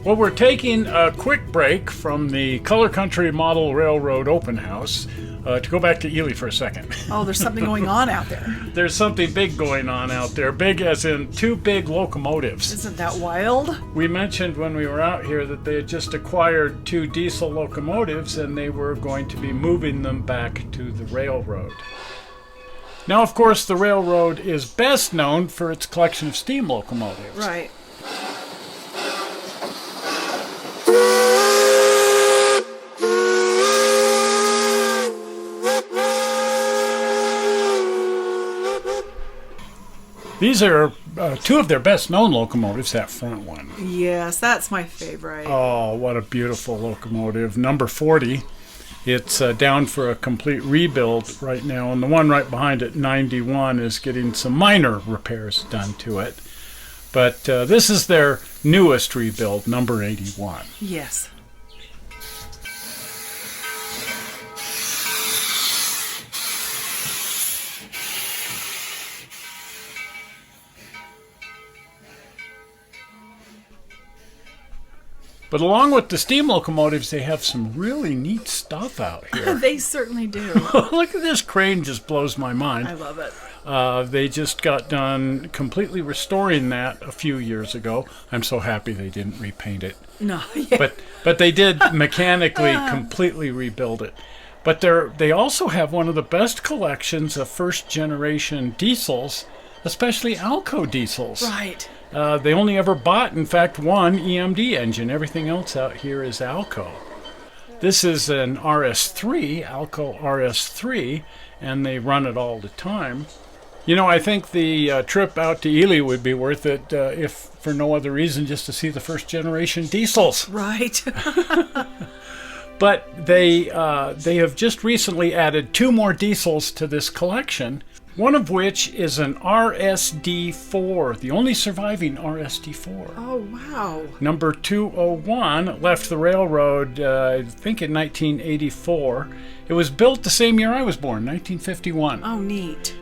Well, we're taking a quick break from the Color Country Model Railroad Open House to go back to Ely for a second. Oh, there's something going on out there. There's something big going on out there. Big as in 2 big locomotives. Isn't that wild? We mentioned when we were out here that they had just acquired 2 diesel locomotives and they were going to be moving them back to the railroad. Now, of course, the railroad is best known for its collection of steam locomotives. Right. These are 2 of their best known locomotives, that front one. Yes, that's my favorite. Oh, what a beautiful locomotive. Number 40. It's down for a complete rebuild right now, and the one right behind it, 91, is getting some minor repairs done to it. But this is their newest rebuild, number 81. Yes. But along with the steam locomotives, they have some really neat stuff out here. They certainly do. Look at this crane, just blows my mind. I love it. They just got done completely restoring that a few years ago. I'm so happy they didn't repaint it. No, yeah. But they did mechanically completely rebuild it. But they also have one of the best collections of first-generation diesels, especially Alco diesels. Right. They only ever bought, in fact, one EMD engine. Everything else out here is Alco. This is an RS3, Alco RS3, and they run it all the time. You know, I think the trip out to Ely would be worth it if for no other reason, just to see the first-generation diesels. Right. But they have just recently added 2 more diesels to this collection, one of which is an RSD4, the only surviving RSD4. Oh, wow. Number 201 left the railroad, I think, in 1984. It was built the same year I was born, 1951. Oh, neat.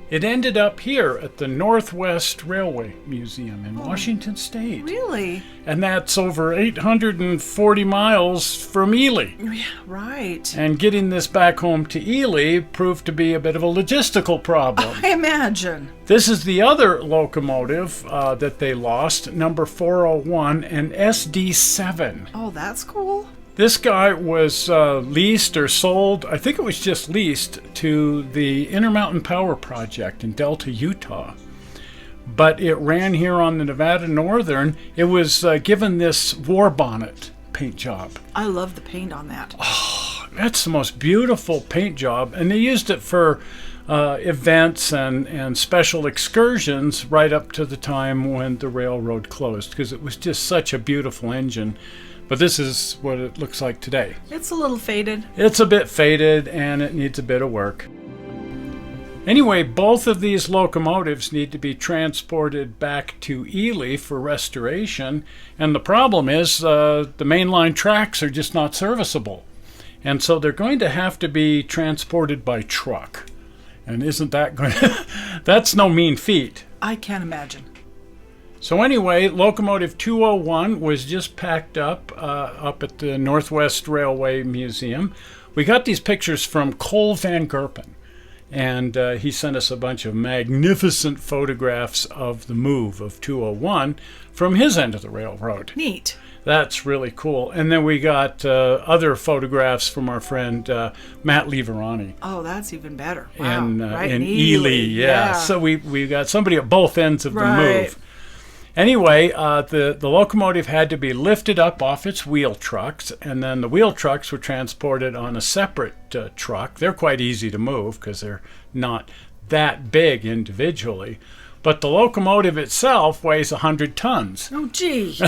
It ended up here at the Northwest Railway Museum in Washington State. Really? And that's over 840 miles from Ely. Yeah, right. And getting this back home to Ely proved to be a bit of a logistical problem. I imagine. This is the other locomotive that they lost, number 401, an SD7. Oh, that's cool. This guy was leased or sold, I think it was just leased, to the Intermountain Power Project in Delta, Utah. But it ran here on the Nevada Northern. It was given this war bonnet paint job. I love the paint on that. Oh, that's the most beautiful paint job. And they used it for events and special excursions right up to the time when the railroad closed, because it was just such a beautiful engine. But this is what it looks like today. It's a little faded. It's a bit faded and it needs a bit of work. Anyway, both of these locomotives need to be transported back to Ely for restoration. And the problem is the mainline tracks are just not serviceable. And so they're going to have to be transported by truck. And isn't that going to... That's no mean feat. I can't imagine. So anyway, locomotive 201 was just packed up at the Northwest Railway Museum. We got these pictures from Cole Van Gerpen, and he sent us a bunch of magnificent photographs of the move of 201 from his end of the railroad. Neat. That's really cool. And then we got other photographs from our friend Matt Leverani. Oh, that's even better. Wow. Right in Ely. Yeah. So we got somebody at both ends of the move. Anyway, the locomotive had to be lifted up off its wheel trucks, and then the wheel trucks were transported on a separate truck. They're quite easy to move because they're not that big individually. But the locomotive itself weighs 100 tons. Oh, gee.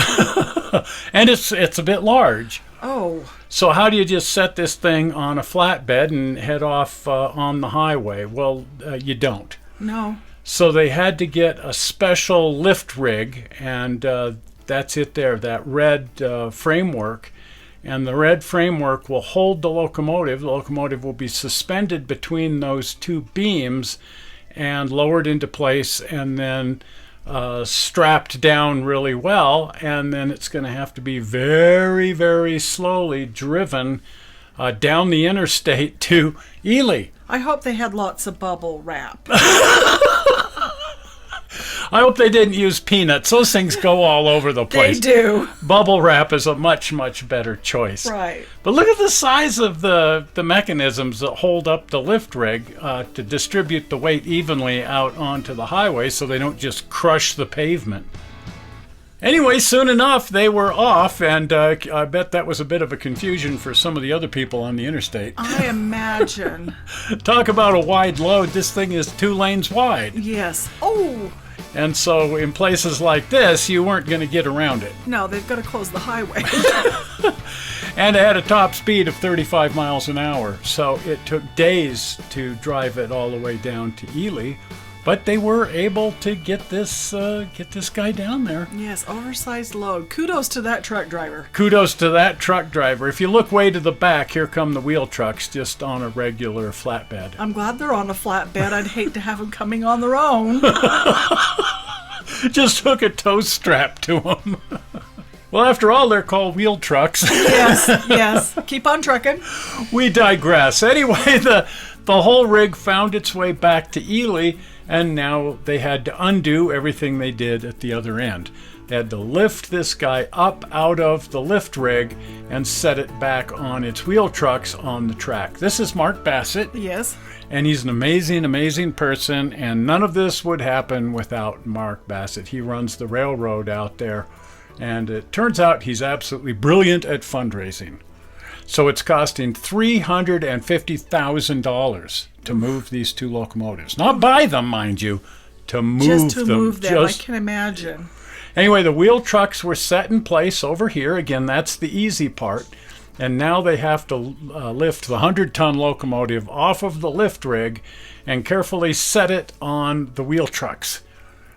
And it's a bit large. Oh. So how do you just set this thing on a flatbed and head off on the highway? Well, you don't. No. So they had to get a special lift rig, and that's it there, that red framework. And the red framework will hold the locomotive. The locomotive will be suspended between those 2 beams and lowered into place, and then strapped down really well, and then it's going to have to be very, very slowly driven down the interstate to Ely. I hope they had lots of bubble wrap. I hope they didn't use peanuts. Those things go all over the place. They do. Bubble wrap is a much, much better choice. Right. But look at the size of the mechanisms that hold up the lift rig to distribute the weight evenly out onto the highway so they don't just crush the pavement. Anyway, soon enough, they were off, and I bet that was a bit of a confusion for some of the other people on the interstate. I imagine. Talk about a wide load. This thing is 2 lanes wide. Yes. Oh, And so in places like this, you weren't going to get around it. no, they've got to close the highway. And it had a top speed of 35 miles an hour. So it took days to drive it all the way down to Ely. But they were able to get this guy down there. Yes, oversized load. Kudos to that truck driver. Kudos to that truck driver. If you look way to the back, here come the wheel trucks just on a regular flatbed. I'm glad they're on a flatbed. I'd hate to have them coming on their own. Just hook a tow strap to them. Well, after all, they're called wheel trucks. Yes, yes. Keep on trucking. We digress. Anyway, the whole rig found its way back to Ely, and now they had to undo everything they did at the other end. They had to lift this guy up out of the lift rig and set it back on its wheel trucks on the track. This is Mark Bassett, Yes. and he's an amazing, amazing person, and none of this would happen without Mark Bassett. He runs the railroad out there, and it turns out he's absolutely brilliant at fundraising. So it's costing $350,000 to move these 2 locomotives. Not buy them, mind you, to move them. Just to move them, I can imagine. Anyway, the wheel trucks were set in place over here. Again, that's the easy part. And now they have to lift the 100-ton locomotive off of the lift rig and carefully set it on the wheel trucks.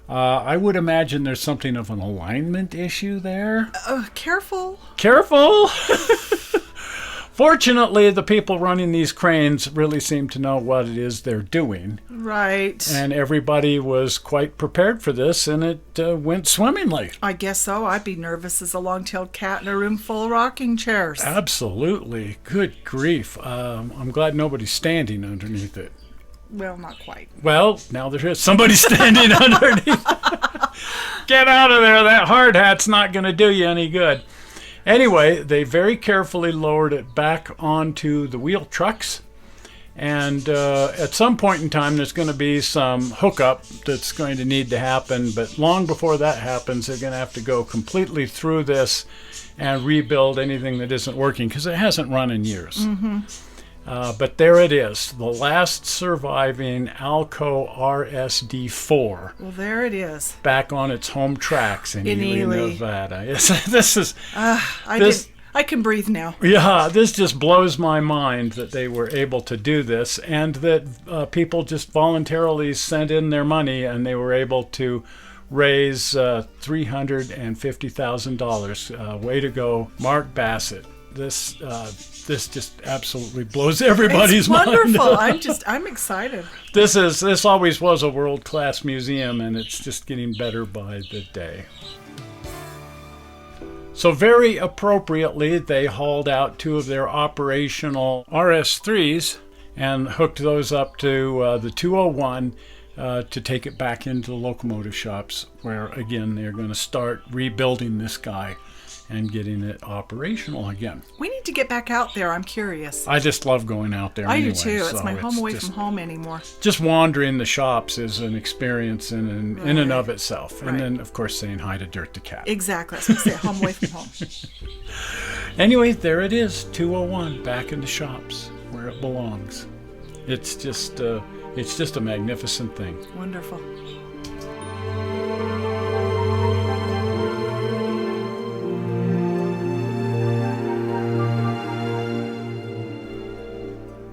I would imagine there's something of an alignment issue there. Careful. Careful! Fortunately, the people running these cranes really seem to know what it is they're doing. Right. And everybody was quite prepared for this, and it went swimmingly. I guess so. I'd be nervous as a long-tailed cat in a room full of rocking chairs. Absolutely. Good grief. I'm glad nobody's standing underneath it. Well, not quite. Well, now there is somebody standing underneath. Get out of there. That hard hat's not going to do you any good. Anyway, they very carefully lowered it back onto the wheel trucks. And at some point in time, there's going to be some hookup that's going to need to happen. But long before that happens, they're going to have to go completely through this and rebuild anything that isn't working, because it hasn't run in years. Mm-hmm. But there it is, the last surviving Alco RSD4. Well, there it is. Back on its home tracks in Ely, Nevada. This is... I can breathe now. Yeah, this just blows my mind that they were able to do this, and that people just voluntarily sent in their money, and they were able to raise $350,000. Way to go, Mark Bassett. This just absolutely blows everybody's mind. It's wonderful. I'm excited. This always was a world-class museum, and it's just getting better by the day. So very appropriately, they hauled out 2 of their operational RS3s and hooked those up to the 201 to take it back into the locomotive shops, where, again, they're going to start rebuilding this guy and getting it operational again. We need to get back out there. I'm curious. I just love going out there. I anyway, do too. It's so my home away from home anymore. Just wandering the shops is an experience in and of itself. And Right. then, of course, saying hi to Dirt the Cat. Exactly. That's what I say. Home away from home. Anyway, there it is, 201, back in the shops where it belongs. It's just a magnificent thing. Wonderful.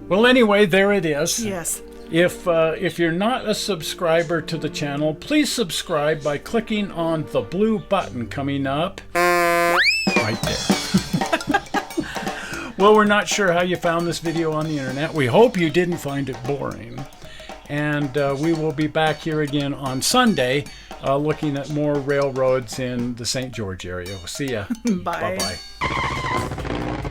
Well, anyway, there it is. Yes. If you're not a subscriber to the channel, please subscribe by clicking on the blue button coming up right there. Well, we're not sure how you found this video on the internet. We hope you didn't find it boring. And we will be back here again on Sunday looking at more railroads in the St. George area. We'll see ya. Bye. Bye-bye.